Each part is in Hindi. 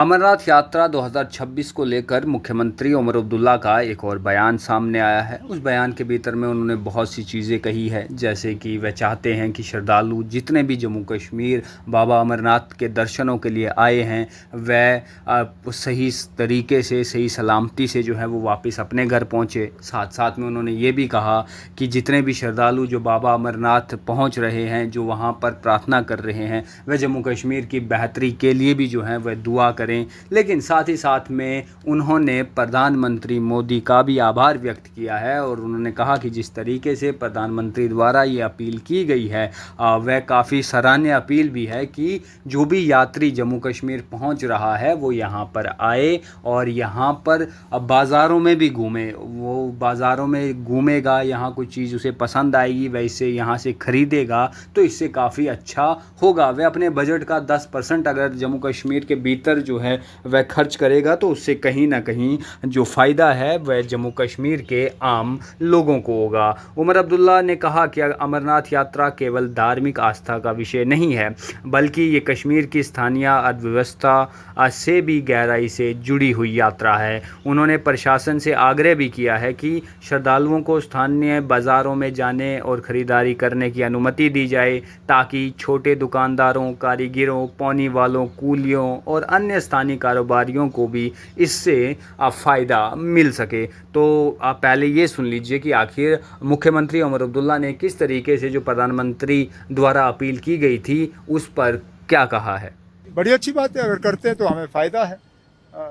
अमरनाथ यात्रा 2026 को लेकर मुख्यमंत्री उमर अब्दुल्ला का एक और बयान सामने आया है। उस बयान के भीतर में उन्होंने बहुत सी चीज़ें कही है, जैसे कि वह चाहते हैं कि श्रद्धालु जितने भी जम्मू कश्मीर बाबा अमरनाथ के दर्शनों के लिए आए हैं वह सही तरीके से, सही सलामती से जो है वो वापस अपने घर पहुँचे। साथ साथ में उन्होंने ये भी कहा कि जितने भी श्रद्धालु जो बाबा अमरनाथ पहुँच रहे हैं, जो वहाँ पर प्रार्थना कर रहे हैं, वह जम्मू कश्मीर की बेहतरी के लिए भी जो है वह दुआ करें। लेकिन साथ ही साथ में उन्होंने प्रधानमंत्री मोदी का भी आभार व्यक्त किया है और उन्होंने कहा कि जिस तरीके से प्रधानमंत्री द्वारा ये अपील की गई है वह काफ़ी सराहनीय अपील भी है कि जो भी यात्री जम्मू कश्मीर पहुंच रहा है वो यहाँ पर आए और यहाँ पर बाज़ारों में भी घूमे। वो बाज़ारों में घूमेगा, यहाँ कोई चीज़ उसे पसंद आएगी वह इसे यहाँ से ख़रीदेगा तो इससे काफ़ी अच्छा होगा। वह अपने बजट का 10% अगर जम्मू कश्मीर के भीतर जो है वह खर्च करेगा तो उससे कहीं ना कहीं जो फ़ायदा है वह जम्मू कश्मीर के आम लोगों को होगा। उमर अब्दुल्ला ने कहा कि अमरनाथ यात्रा केवल धार्मिक आस्था का विषय नहीं है, बल्कि ये कश्मीर की स्थानीय अर्थव्यवस्था से भी गहराई से जुड़ी हुई यात्रा है। उन्होंने प्रशासन से आग्रह भी किया है कि श्रद्धालुओं को स्थानीय बाज़ारों में जाने और ख़रीदारी करने की अनुमति दी जाए ताकि छोटे दुकानदारों, कारीगरों, पौनी वालों, कूलियों और अन्य स्थानीय कारोबारियों को भी इससे फ़ायदा मिल सके। तो आप पहले ये सुन लीजिए कि आखिर मुख्यमंत्री उमर अब्दुल्ला ने किस तरीके से जो प्रधानमंत्री द्वारा अपील की गई थी उस पर क्या कहा है। बड़ी अच्छी बात है, अगर करते हैं तो हमें फ़ायदा है,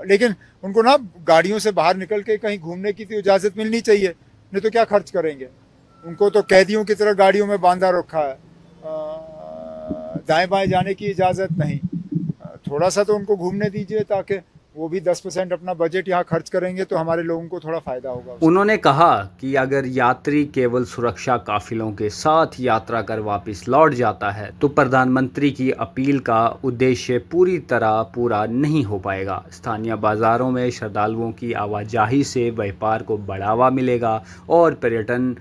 लेकिन उनको ना गाड़ियों से बाहर निकल के कहीं घूमने की तो इजाज़त मिलनी चाहिए, नहीं तो क्या खर्च करेंगे। उनको तो कैदियों की तरह गाड़ियों में बांधा रखा है, दाएं बाएं जाने की इजाज़त नहीं। थोड़ा सा तो उनको घूमने दीजिए ताकि वो भी 10% अपना बजट यहाँ खर्च करेंगे तो हमारे लोगों को थोड़ा फ़ायदा होगा। उन्होंने कहा कि अगर यात्री केवल सुरक्षा काफिलों के साथ यात्रा कर वापस लौट जाता है तो प्रधानमंत्री की अपील का उद्देश्य पूरी तरह पूरा नहीं हो पाएगा। स्थानीय बाज़ारों में श्रद्धालुओं की आवाजाही से व्यापार को बढ़ावा मिलेगा और पर्यटन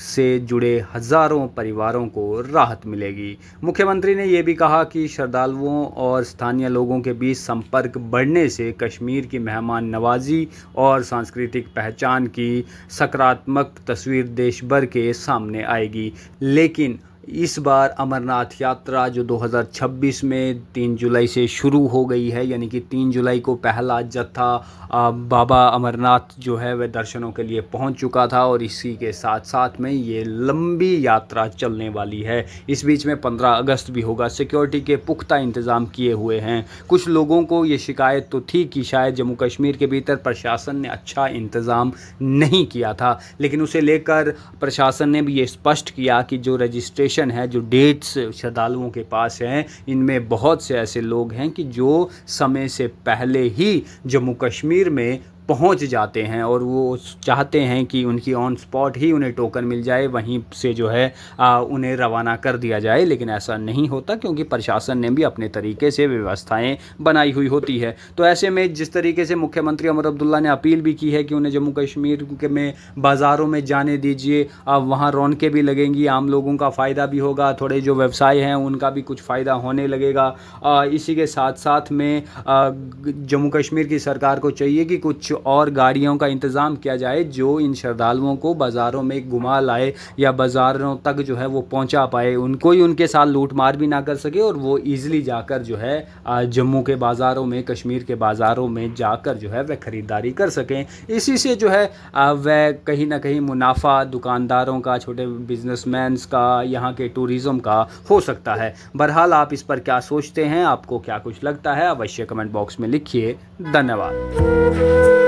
से जुड़े हज़ारों परिवारों को राहत मिलेगी। मुख्यमंत्री ने यह भी कहा कि श्रद्धालुओं और स्थानीय लोगों के बीच संपर्क बढ़ने से कश्मीर की मेहमान नवाजी और सांस्कृतिक पहचान की सकारात्मक तस्वीर देश भर के सामने आएगी। लेकिन इस बार अमरनाथ यात्रा जो 2026 में 3 जुलाई से शुरू हो गई है, यानी कि 3 जुलाई को पहला जत्था बाबा अमरनाथ जो है वह दर्शनों के लिए पहुंच चुका था और इसी के साथ साथ में ये लंबी यात्रा चलने वाली है। इस बीच में 15 अगस्त भी होगा। सिक्योरिटी के पुख्ता इंतज़ाम किए हुए हैं। कुछ लोगों को ये शिकायत तो थी कि शायद जम्मू कश्मीर के भीतर प्रशासन ने अच्छा इंतज़ाम नहीं किया था, लेकिन उसे लेकर प्रशासन ने भी ये स्पष्ट किया कि जो रजिस्ट्रेशन है, जो डेट्स श्रद्धालुओं के पास हैं, इनमें बहुत से ऐसे लोग हैं कि जो समय से पहले ही जम्मू कश्मीर में पहुंच जाते हैं और वो चाहते हैं कि उनकी ऑन स्पॉट ही उन्हें टोकन मिल जाए, वहीं से जो है उन्हें रवाना कर दिया जाए। लेकिन ऐसा नहीं होता क्योंकि प्रशासन ने भी अपने तरीके से व्यवस्थाएं बनाई हुई होती है। तो ऐसे में जिस तरीके से मुख्यमंत्री उमर अब्दुल्ला ने अपील भी की है कि उन्हें जम्मू कश्मीर के में बाज़ारों में जाने दीजिए, वहाँ रौनकें भी लगेंगी, आम लोगों का फ़ायदा भी होगा, थोड़े जो व्यवसाय हैं उनका भी कुछ फ़ायदा होने लगेगा। इसी के साथ साथ में जम्मू कश्मीर की सरकार को चाहिए कि कुछ और गाड़ियों का इंतज़ाम किया जाए जो इन श्रद्धालुओं को बाज़ारों में घुमा लाए या बाज़ारों तक जो है वो पहुंचा पाए, उनको ही उनके साथ लूट मार भी ना कर सके और वो ईज़िली जाकर जो है जम्मू के बाज़ारों में, कश्मीर के बाज़ारों में जाकर जो है वह ख़रीदारी कर सकें। इसी से जो है वह कहीं ना कहीं मुनाफा दुकानदारों का, छोटे बिजनेसमैन्स का, यहाँ के टूरिज़्म का हो सकता है। बहरहाल आप इस पर क्या सोचते हैं, आपको क्या कुछ लगता है, अवश्य कमेंट बॉक्स में लिखिए। धन्यवाद।